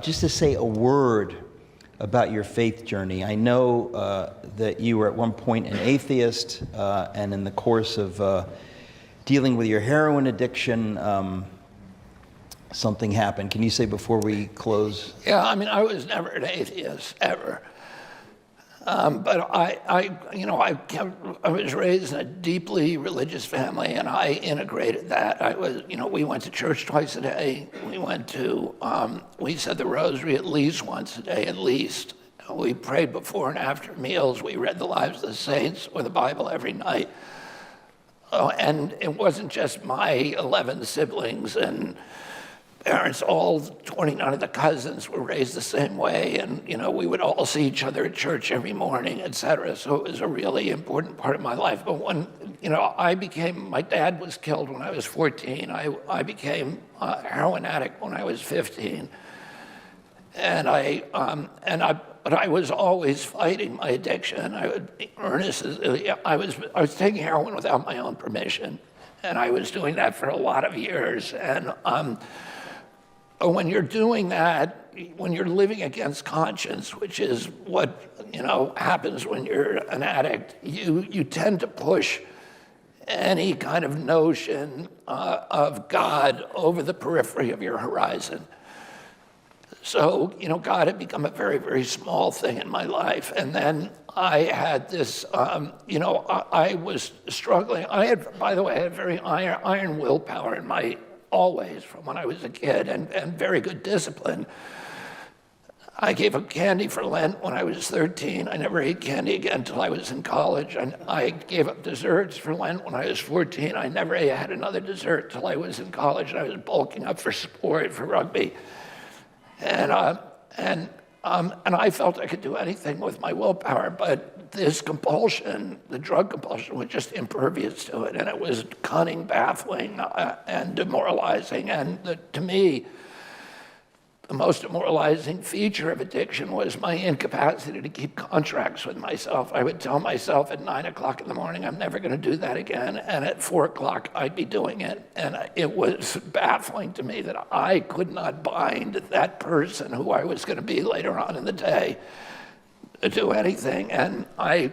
just to say a word about your faith journey. I know that you were at one point an atheist, and in the course of dealing with your heroin addiction, something happened. Can you say before we close? Yeah, I mean, I was never an atheist, ever. But I was raised in a deeply religious family, and I integrated that. We went to church twice a day. We said the rosary at least once a day, at least. We prayed before and after meals. We read the lives of the saints or the Bible every night. Oh, and it wasn't just my 11 siblings and parents, all 29 of the cousins were raised the same way, and we would all see each other at church every morning, etc. So it was a really important part of my life. But when my dad was killed when I was 14. I became a heroin addict when I was 15, but I was always fighting my addiction. I was taking heroin without my own permission, and I was doing that for a lot of years. And when you're doing that, when you're living against conscience, which is what happens when you're an addict, you tend to push any kind of notion of God over the periphery of your horizon. So, God had become a very, very small thing in my life. And then I had this, I was struggling. By the way, I had very iron willpower always from when I was a kid, and very good discipline. I gave up candy for Lent when I was 13. I never ate candy again until I was in college. And I gave up desserts for Lent when I was 14. I never had another dessert till I was in college, and I was bulking up for sport, for rugby. And I felt I could do anything with my willpower, but this compulsion, the drug compulsion, was just impervious to it, and it was cunning, baffling, and demoralizing. And to me, the most demoralizing feature of addiction was my incapacity to keep contracts with myself. I would tell myself at 9 o'clock in the morning, I'm never going to do that again. And at 4 o'clock, I'd be doing it. And it was baffling to me that I could not bind that person who I was going to be later on in the day to do anything. And I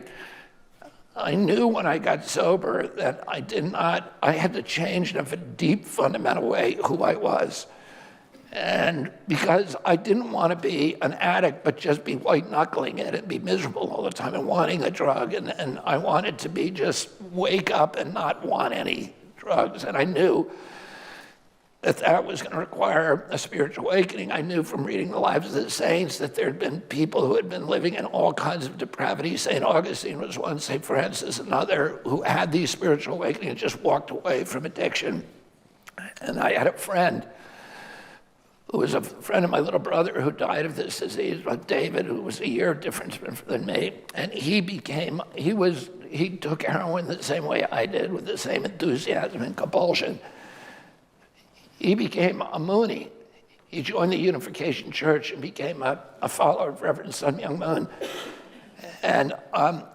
knew when I got sober that I had to change in a deep, fundamental way who I was. And because I didn't want to be an addict, but just be white-knuckling it and be miserable all the time and wanting a drug. And I wanted to be just wake up and not want any drugs. And I knew that was going to require a spiritual awakening. I knew from reading the lives of the saints that there had been people who had been living in all kinds of depravity. St. Augustine was one, St. Francis another, who had these spiritual awakenings and just walked away from addiction. And I had a friend who was a friend of my little brother who died of this disease, David, who was a year difference than me. And he took heroin the same way I did, with the same enthusiasm and compulsion. He became a Mooney. He joined the Unification Church and became a follower of Reverend Sun Myung Moon. And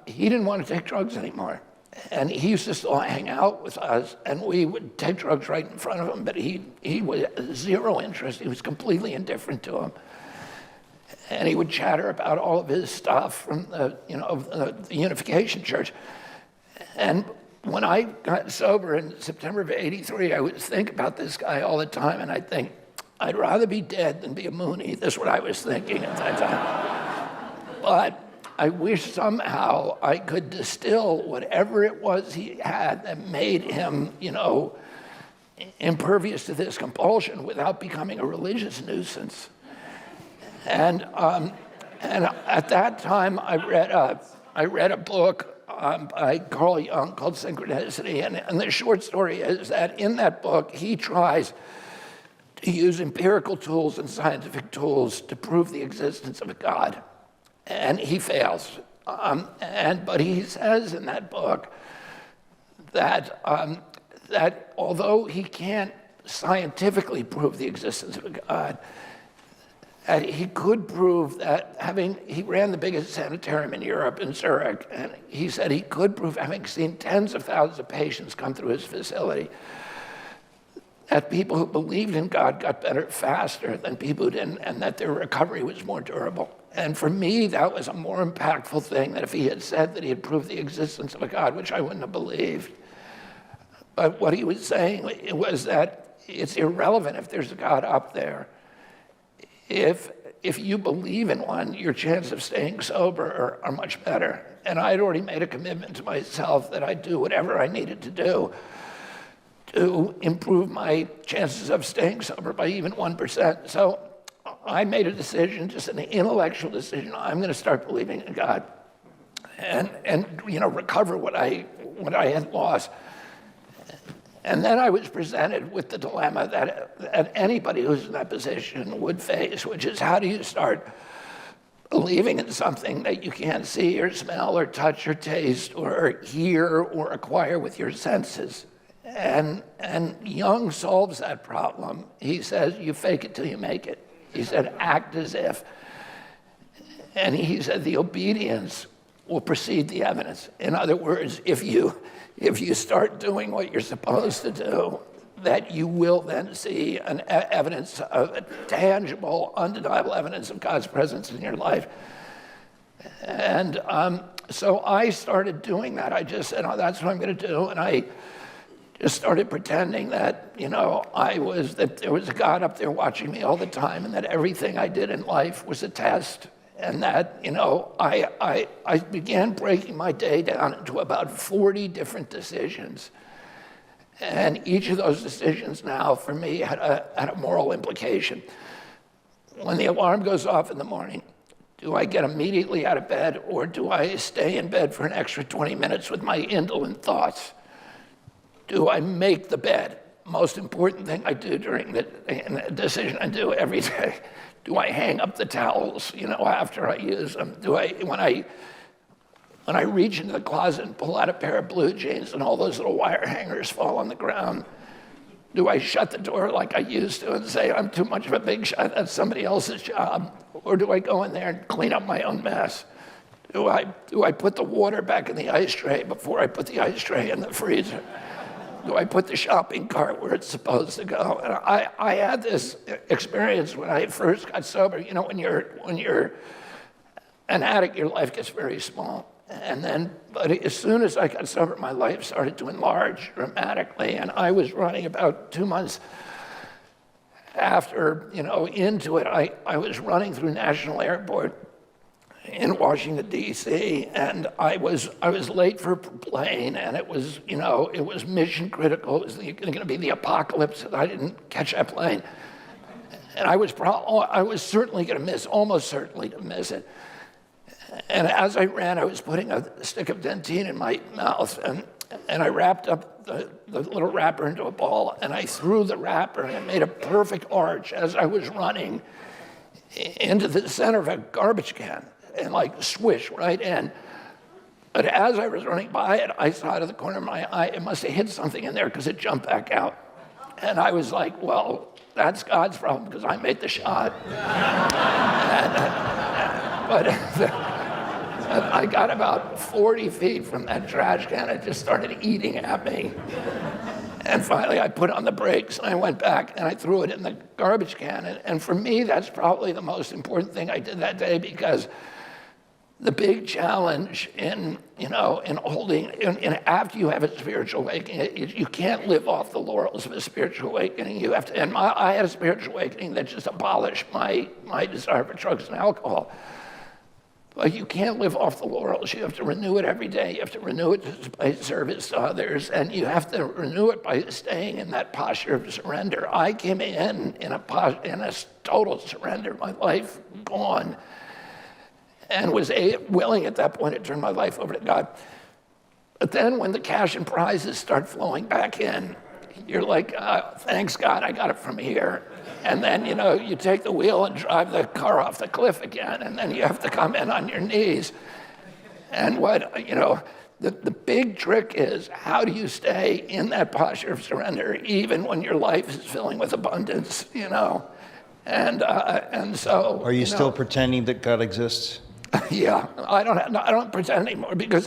he didn't want to take drugs anymore. And he used to still hang out with us, and we would take drugs right in front of him, but he was zero interest. He was completely indifferent to him. And he would chatter about all of his stuff from the Unification Church. And when I got sober in September of '83, I would think about this guy all the time, and I'd think, I'd rather be dead than be a Mooney. That's what I was thinking at that time. But I wish somehow I could distill whatever it was he had that made him, impervious to this compulsion without becoming a religious nuisance. And at that time, I read a book by Carl Jung called Synchronicity, and the short story is that in that book, he tries to use empirical tools and scientific tools to prove the existence of a God. And he fails. But he says in that book that although he can't scientifically prove the existence of a God, that he could prove that he ran the biggest sanitarium in Europe, in Zurich, and he said he could prove, having seen tens of thousands of patients come through his facility, that people who believed in God got better faster than people who didn't, and that their recovery was more durable. And for me, that was a more impactful thing than if he had said that he had proved the existence of a God, which I wouldn't have believed. But what he was saying was that it's irrelevant if there's a God up there. If you believe in one, your chance of staying sober are much better. And I'd already made a commitment to myself that I'd do whatever I needed to do to improve my chances of staying sober by even 1%. So I made a decision, just an intellectual decision. I'm going to start believing in God and recover what I had lost. And then I was presented with the dilemma that anybody who's in that position would face, which is, how do you start believing in something that you can't see or smell or touch or taste or hear or acquire with your senses? And Jung solves that problem. He says, you fake it till you make it. He said, act as if. And he said, the obedience will precede the evidence. In other words, if you start doing what you're supposed to do, that you will then see an evidence of a tangible, undeniable evidence of God's presence in your life. And so I started doing that. I just said, oh, that's what I'm going to do. And I just started pretending that, that there was a God up there watching me all the time, and that everything I did in life was a test. And that, I began breaking my day down into about 40 different decisions. And each of those decisions now, for me, had a moral implication. When the alarm goes off in the morning, do I get immediately out of bed, or do I stay in bed for an extra 20 minutes with my indolent thoughts? Do I make the bed? Most important thing I do during the decision I do every day. Do I hang up the towels, after I use them? When I reach into the closet and pull out a pair of blue jeans and all those little wire hangers fall on the ground, do I shut the door like I used to and say, I'm too much of a big shot, that's somebody else's job? Or do I go in there and clean up my own mess? Do I put the water back in the ice tray before I put the ice tray in the freezer? Do I put the shopping cart where it's supposed to go? And I had this experience when I first got sober. When you're an addict, your life gets very small. But as soon as I got sober, my life started to enlarge dramatically. And I was running about 2 months after, into it. I was running through National Airport in Washington, D.C., and I was late for a plane, and it was mission critical. It was going to be the apocalypse if I didn't catch that plane. And I was certainly going to miss, almost certainly to miss it. And as I ran, I was putting a stick of Dentyne in my mouth, and I wrapped up the little wrapper into a ball, and I threw the wrapper, and it made a perfect arch as I was running into the center of a garbage can. And swish right in. But as I was running by it, I saw out of the corner of my eye, it must have hit something in there because it jumped back out. And I was like, well, that's God's problem because I made the shot. But I got about 40 feet from that trash can. It just started eating at me. And finally, I put on the brakes, and I went back, and I threw it in the garbage can. And for me, that's probably the most important thing I did that day, because the big challenge after you have a spiritual awakening, you can't live off the laurels of a spiritual awakening. You have to, and I had a spiritual awakening that just abolished my desire for drugs and alcohol. But you can't live off the laurels. You have to renew it every day. You have to renew it by service to others, and you have to renew it by staying in that posture of surrender. I came in a total surrender, my life gone, and was willing at that point to turn my life over to God. But then when the cash and prizes start flowing back in, you're like, thanks God, I got it from here. And then, you take the wheel and drive the car off the cliff again, and then you have to come in on your knees. And the big trick is, how do you stay in that posture of surrender even when your life is filling with abundance, And so... Are you still pretending that God exists? Yeah, I don't pretend anymore, because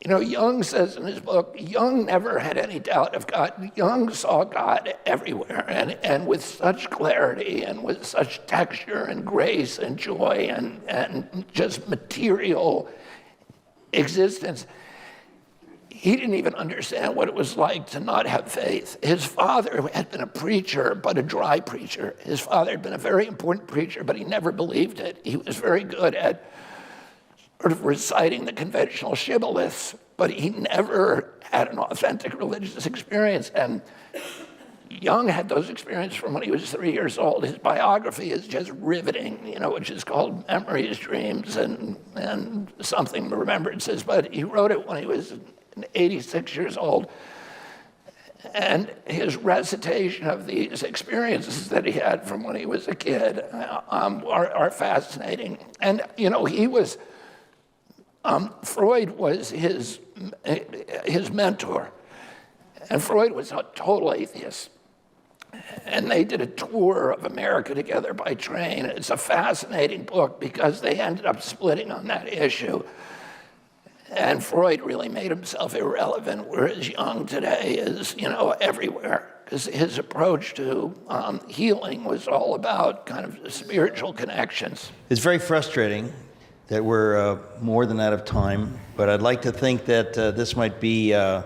You know, Jung says in his book, Jung never had any doubt of God. Jung saw God everywhere and with such clarity and with such texture and grace and joy and just material existence. He didn't even understand what it was like to not have faith. His father had been a preacher, but a dry preacher. His father had been a very important preacher, but he never believed it. He was very good at sort of reciting the conventional shibboleths, but he never had an authentic religious experience. And Jung had those experiences from when he was 3 years old. His biography is just riveting, you know, which is called Memories, Dreams, and Something Remembrances. But he wrote it when he was 86 years old. And his recitation of these experiences that he had from when he was a kid are fascinating. And, you know, he was, Freud was his mentor. And Freud was a total atheist. And they did a tour of America together by train. It's a fascinating book because they ended up splitting on that issue. And Freud really made himself irrelevant, whereas Jung today is, you know, everywhere. Because his approach to healing was all about kind of spiritual connections. It's very frustrating that we're more than out of time, but I'd like to think that this might be the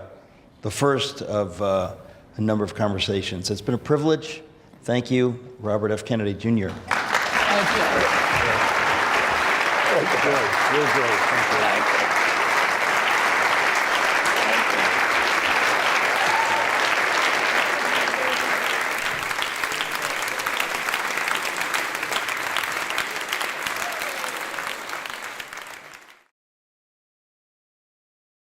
first of a number of conversations. It's been a privilege. Thank you, Robert F. Kennedy, Jr. Thank you. Really great. Thank you. Thank you.